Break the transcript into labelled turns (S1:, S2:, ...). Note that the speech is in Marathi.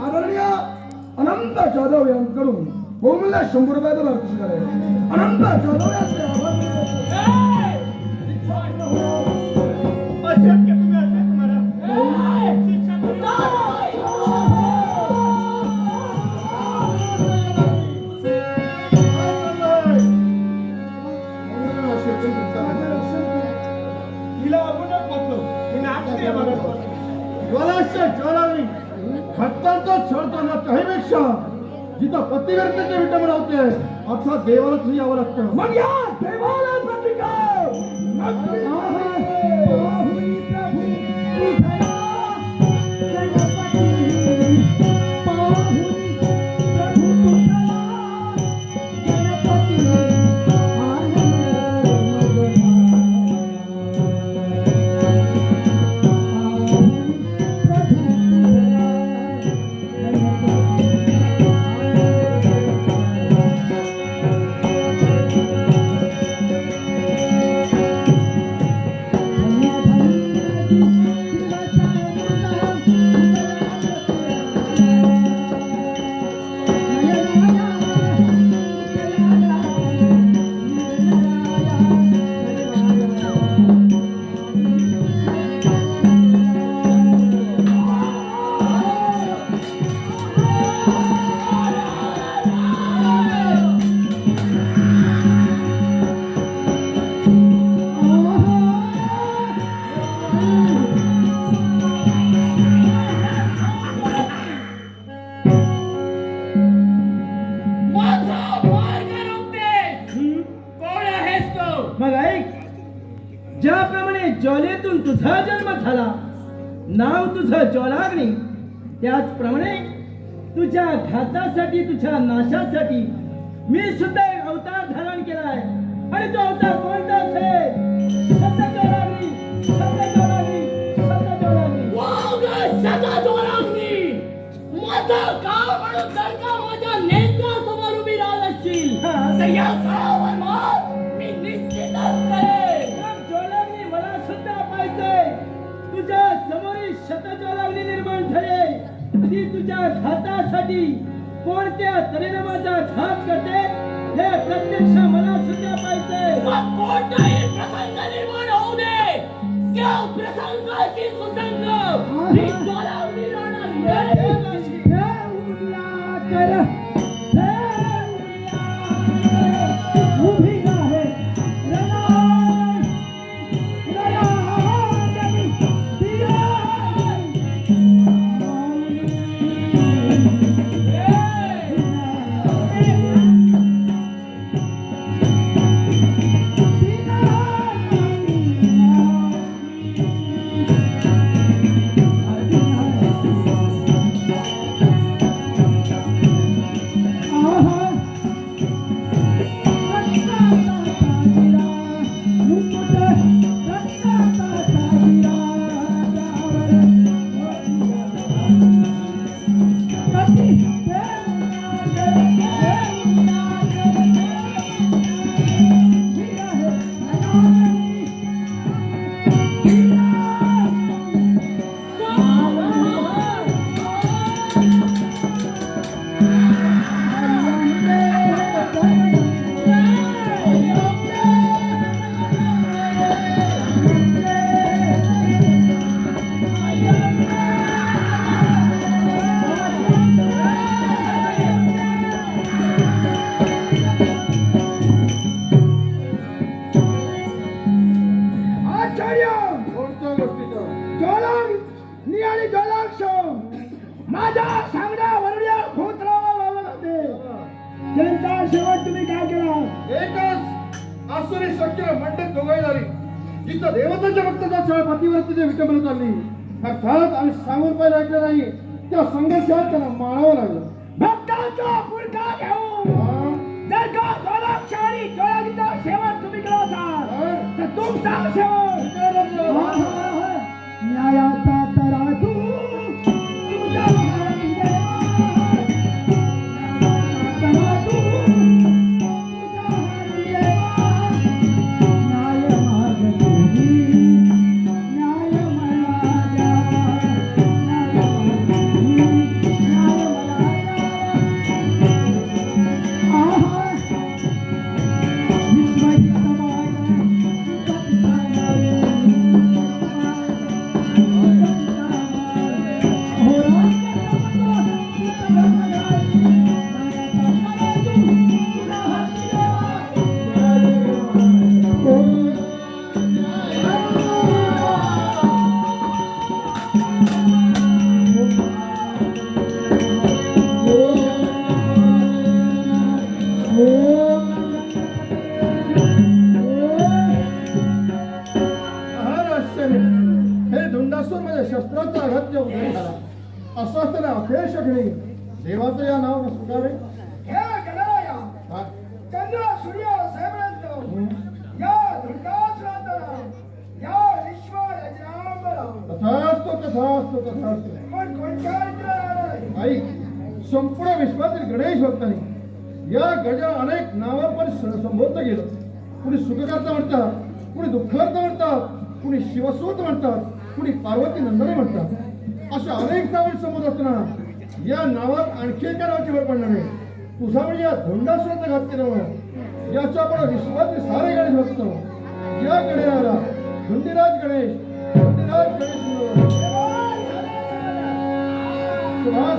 S1: आदरणीय अनंत जाधव यांकडून बहुमूल्य 100 रुपयाचा लाभ पुरस्कार आहे. अनंत जाधव यांचे आभार.
S2: भक्तांचा छळ करण्यात त्याहीपेक्षा जिथं पतिव्रतेचे विटंबना होते अर्थात देवाला तुम्ही यावं लागतं.
S1: मग या देवाला प्रतिकार
S3: ज्याप्रमाणे ज्वालेतून तुझा जन्म झाला, नाव तुझं ज्वालाग्नी, त्याचप्रमाणे तुझ्या घातासाठी, तुझ्या नाशासाठी मी सुद्धा एक अवतार धारण केलाय. आणि तो अवतार कोणता असेल? सत्य ज्वालाग्नी, सत्य ज्वालाग्नी, सत्य ज्वालाग्नी.
S4: सदा ज्वालाग्नी माझा गाव म्हणून जर का माझ्या नेत्रासमोर उभी राहत असशील तर या गावावर मात मी निश्चितच करेन.
S3: तुझ्या समोरील शतज्वालाग्नी निर्माण झाले, ती तुझ्या घातासाठी कोणत्या तऱ्हेने माझा घात करते हे प्रत्यक्ष मला सुद्धा पाहिजे.
S4: कोणताही प्रसंग निर्माण होऊ दे, त्या प्रसंगाची सुसंग ही ज्वालाग्नी राहणार.
S1: माझ्या सांगण्या वरल्या खोतरावा लावत होते, त्यांचा शेवट तुम्ही काय केला?
S2: एकच आसुरी शक्य मंडप दोघाई झाली, जिथं देवताच्या भक्ताचा छळ पतिव्रतेच्या विटंबना चालली. अर्थात आम्ही सांगून पाहिलं ऐकलं नाही, त्या संघर्षात त्यांना मारावं लागलं.
S1: भक्तांचा पुरका घेऊन जर का ज्वालाक्षारी ज्वालागीचा शेवट तुम्ही केला असाल तर तुमचा शेवट न्यायाचा तराजू न्याय
S2: धुंडासूर माझ्या शस्त्राचा आघात जेव्हा उदय झाला असं असताना अखेर क्षणी देवाचं या नाव स्वीकारे.
S1: हे गणराया
S2: हा.
S1: चंद्र सूर्य साहेबांचं या धुंडासुरांना या विश्व राजांबला
S2: तथास्तु तथास्तु तथास्तु.
S1: पण कोणत्या रीतीला
S2: आई संपूर्ण विश्वातील गणेश भक्तांनी या गजा अनेक नावापर संबोधलं गेलं. कुणी सुखकर्ता म्हणतात, कुणी दुःखकर्ता म्हणतात, कुणी शिवसूत म्हणतात, कुणी पार्वती नंदने म्हणतात. अशा अनेक नावांनी संबोध असताना या नावात आणखी एका नावाची भर पडणार नाही. तुझा म्हणजे या धोंडासुराचा घात केला म्हणून याच्या आपण विश्वातील सारे गणेश भक्त या गणेशाला धुंडीराज गणेश, धुंडीराज गणेश म्हणून सुभाष